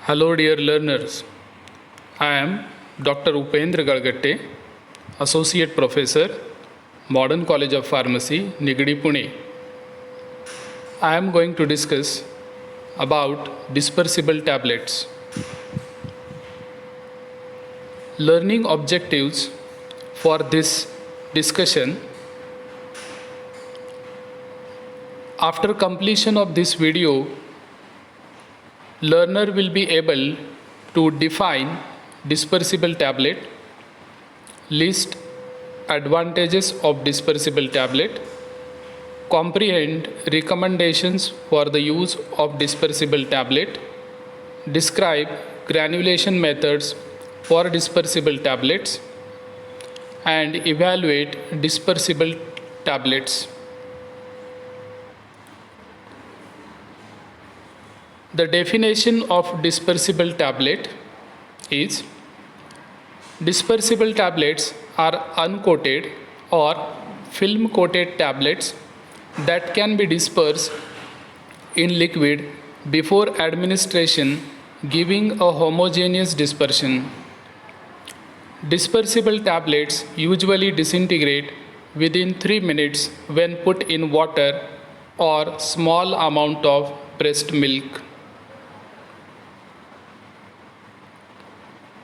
Hello, dear learners. I am Dr. Upendra Galgatte, Associate Professor, Modern College of Pharmacy, Nigadi, Pune. I am going to discuss about dispersible tablets. Learning objectives for this discussion. After completion of this video, learner will be able to define dispersible tablet, list advantages of dispersible tablet, comprehend recommendations for the use of dispersible tablet, describe granulation methods for dispersible tablets, and evaluate dispersible tablets. The definition of dispersible tablet is: dispersible tablets are uncoated or film coated tablets that can be dispersed in liquid before administration, giving a homogeneous dispersion. Dispersible tablets usually disintegrate within 3 minutes when put in water or small amount of pressed milk.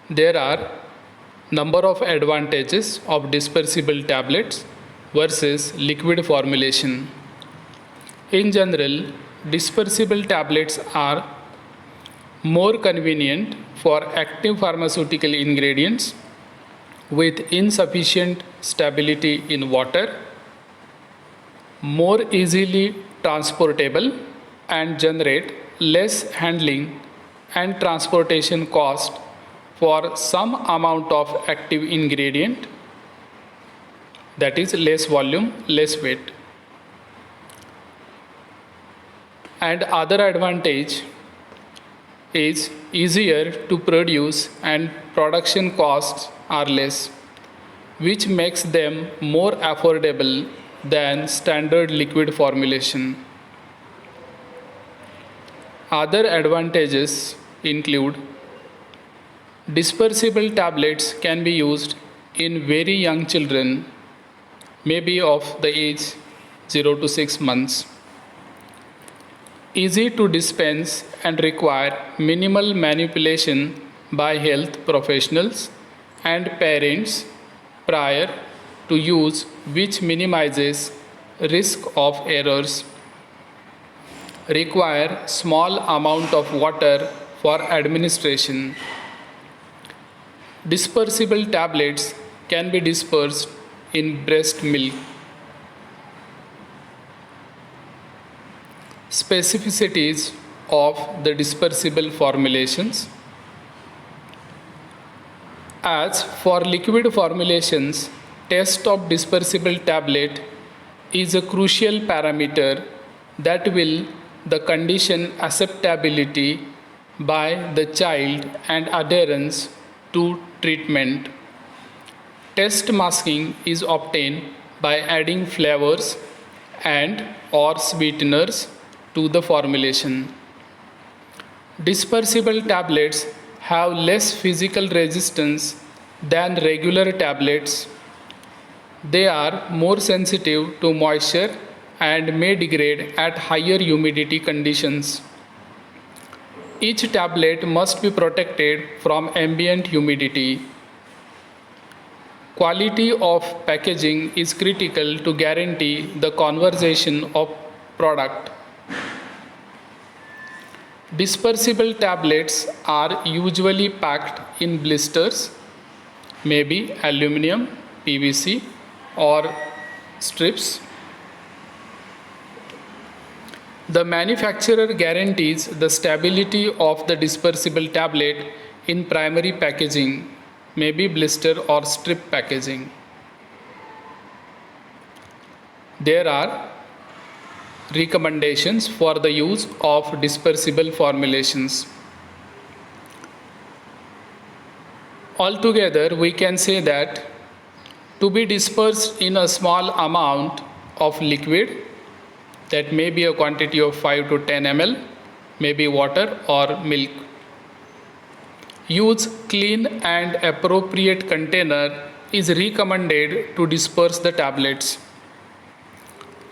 There are number of advantages of dispersible tablets versus liquid formulation. In general, dispersible tablets are more convenient for active pharmaceutical ingredients with insufficient stability in water, more easily transportable, and generate less handling and transportation cost for some amount of active ingredient, that is less volume, less weight. And other advantage is easier to produce and production costs are less, which makes them more affordable than standard liquid formulation. Other advantages include: dispersible tablets can be used in very young children, maybe of the age 0 to 6 months. Easy to dispense and require minimal manipulation by health professionals and parents prior to use, which minimizes risk of errors. Require small amount of water for administration. Dispersible tablets can be dispersed in breast milk. Specificities of the dispersible formulations. As for liquid formulations, test of dispersible tablet is a crucial parameter that will the condition acceptability by the child and adherence to treatment. Test masking is obtained by adding flavors and or sweeteners to the formulation. Dispersible tablets have less physical resistance than regular tablets. They are more sensitive to moisture and may degrade at higher humidity conditions. Each tablet must be protected from ambient humidity. Quality of packaging is critical to guarantee the conservation of product. Dispersible tablets are usually packed in blisters, maybe aluminum, PVC, or strips. The manufacturer guarantees the stability of the dispersible tablet in primary packaging, maybe blister or strip packaging. There are recommendations for the use of dispersible formulations. Altogether, we can say that to be dispersed in a small amount of liquid, that may be a quantity of 5 to 10 ml, maybe water or milk. Use clean and appropriate container is recommended to disperse the tablets.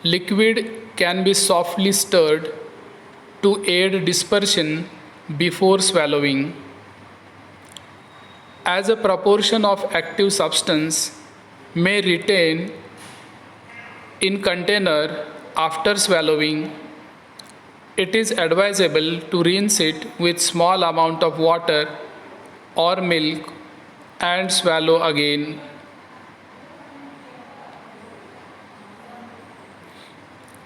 Liquid can be softly stirred to aid dispersion before swallowing. As a proportion of active substance may retain in container after swallowing, it is advisable to rinse it with small amount of water or milk and swallow again.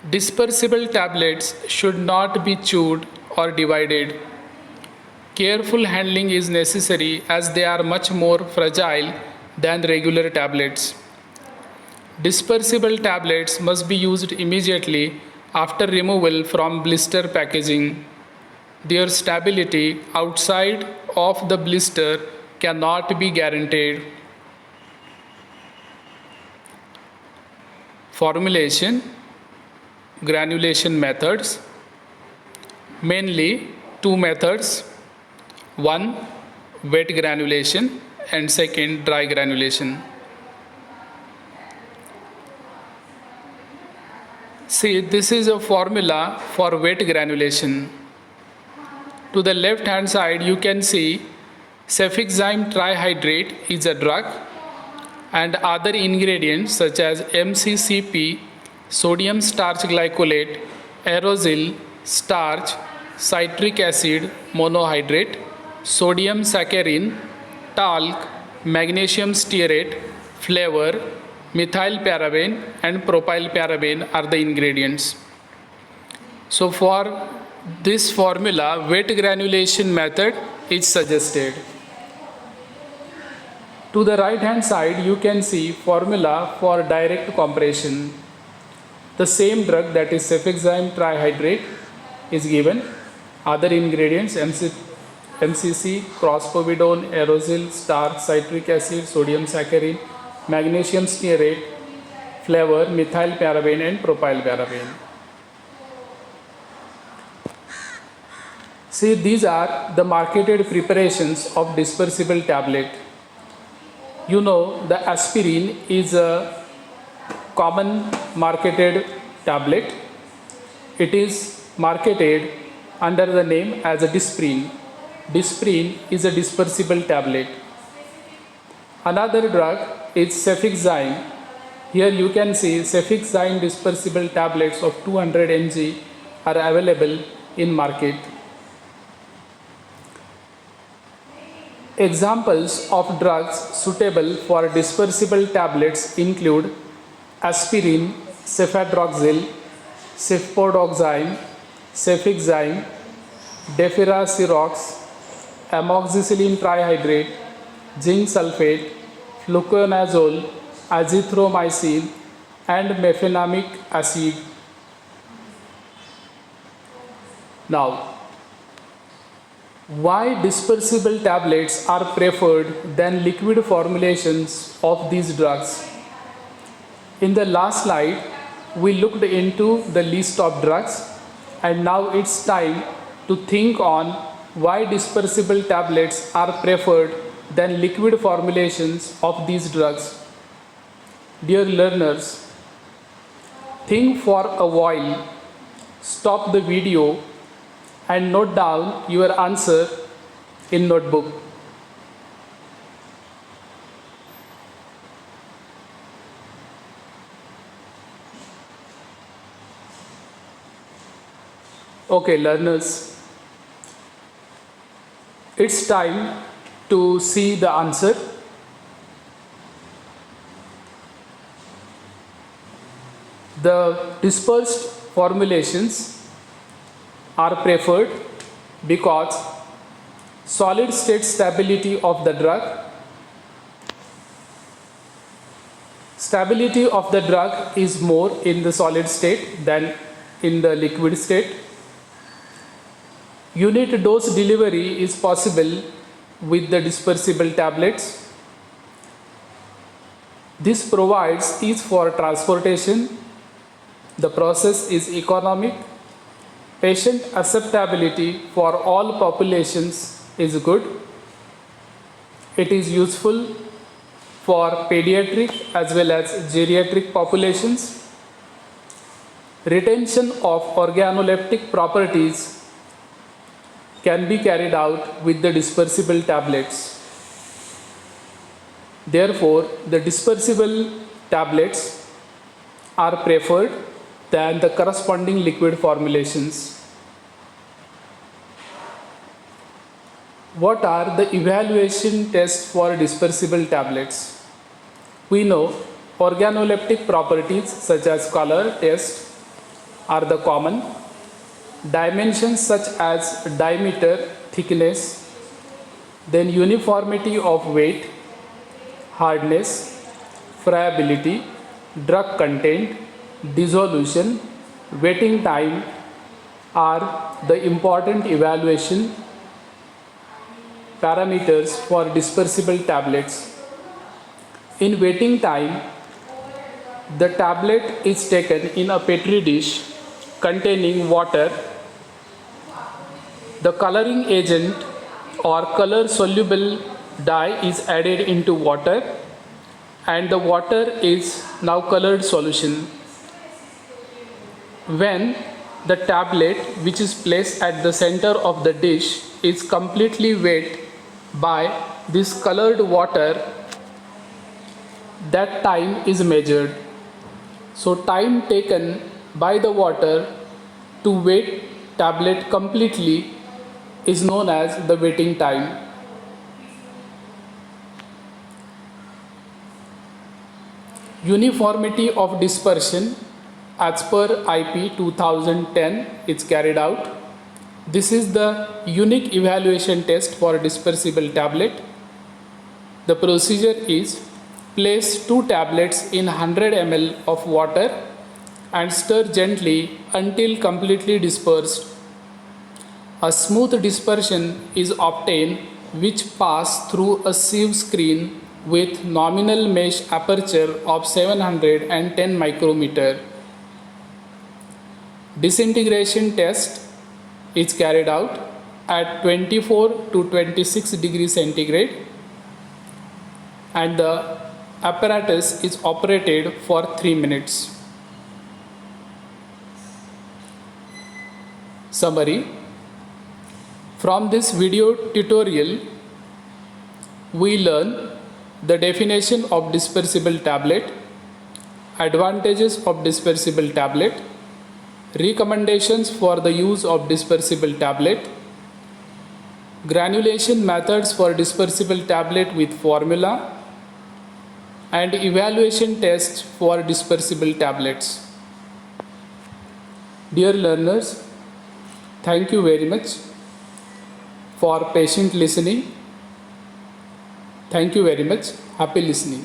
Dispersible tablets should not be chewed or divided. Careful handling is necessary as they are much more fragile than regular tablets. Dispersible tablets must be used immediately after removal from blister packaging. Their stability outside of the blister cannot be guaranteed. Formulation, granulation methods. Mainly two methods. One, wet granulation, and second, dry granulation. See, this is a formula for wet granulation. To the left hand side, you can see cefixime trihydrate is a drug, and other ingredients such as MCCP, sodium starch glycolate, aerosol, starch, citric acid monohydrate, sodium saccharin, talc, magnesium stearate, flavor, methyl paraben, and propyl paraben are the ingredients. So for this formula, wet granulation method is suggested. To the right hand side, you can see formula for direct compression. The same drug, that is cefixime trihydrate, is given. Other ingredients MCC, crospovidone, aerosol, starch, citric acid, sodium saccharin, magnesium stearate, flavor, methyl paraben, and propyl paraben. See, these are the marketed preparations of dispersible tablet. You know, the aspirin is a common marketed tablet. It is marketed under the name as a Disprin. Disprin is a dispersible tablet. Another drug is cefixime. Here you can see cefixime dispersible tablets of 200 mg are available in market. Examples of drugs suitable for dispersible tablets include aspirin, cefadroxil, cefpodoxime, cefixime, defiracirox, amoxicillin trihydrate, zinc sulfate, fluconazole, azithromycin, and mefenamic acid. Now, why dispersible tablets are preferred than liquid formulations of these drugs? In the last slide, we looked into the list of drugs, and now it's time to think on why dispersible tablets are preferred than liquid formulations of these drugs. Dear learners, think for a while, stop the video and note down your answer in notebook. Okay, learners, it's time to see the answer. The dispersed formulations are preferred because solid state stability of the drug. Stability of the drug is more in the solid state than in the liquid state. Unit dose delivery is possible with the dispersible tablets. This provides ease for transportation. The process is economic. Patient acceptability for all populations is good. It is useful for pediatric as well as geriatric populations. Retention of organoleptic properties can be carried out with the dispersible tablets. Therefore, the dispersible tablets are preferred than the corresponding liquid formulations. What are the evaluation tests for dispersible tablets? We know organoleptic properties such as color test are the common. Dimensions such as diameter, thickness, then uniformity of weight, hardness, friability, drug content, dissolution, wetting time are the important evaluation parameters for dispersible tablets. In wetting time, the tablet is taken in a petri dish containing water. The coloring agent or color soluble dye is added into water, and the water is now colored solution. When the tablet, which is placed at the center of the dish, is completely wet by this colored water, that time is measured. So time taken by the water to wet tablet completely is known as the wetting time. Uniformity of dispersion as per IP 2010 is carried out. This is the unique evaluation test for dispersible tablet. The procedure is: place 2 tablets in 100 ml of water and stir gently until completely dispersed. A smooth dispersion is obtained which pass through a sieve screen with nominal mesh aperture of 710 micrometer. Disintegration test is carried out at 24 to 26 degrees centigrade, and the apparatus is operated for 3 minutes. Summary: from this video tutorial, we learn the definition of dispersible tablet, advantages of dispersible tablet, recommendations for the use of dispersible tablet, granulation methods for dispersible tablet with formula, and evaluation tests for dispersible tablets. Dear learners, thank you very much for patient listening. Thank you very much. Happy listening.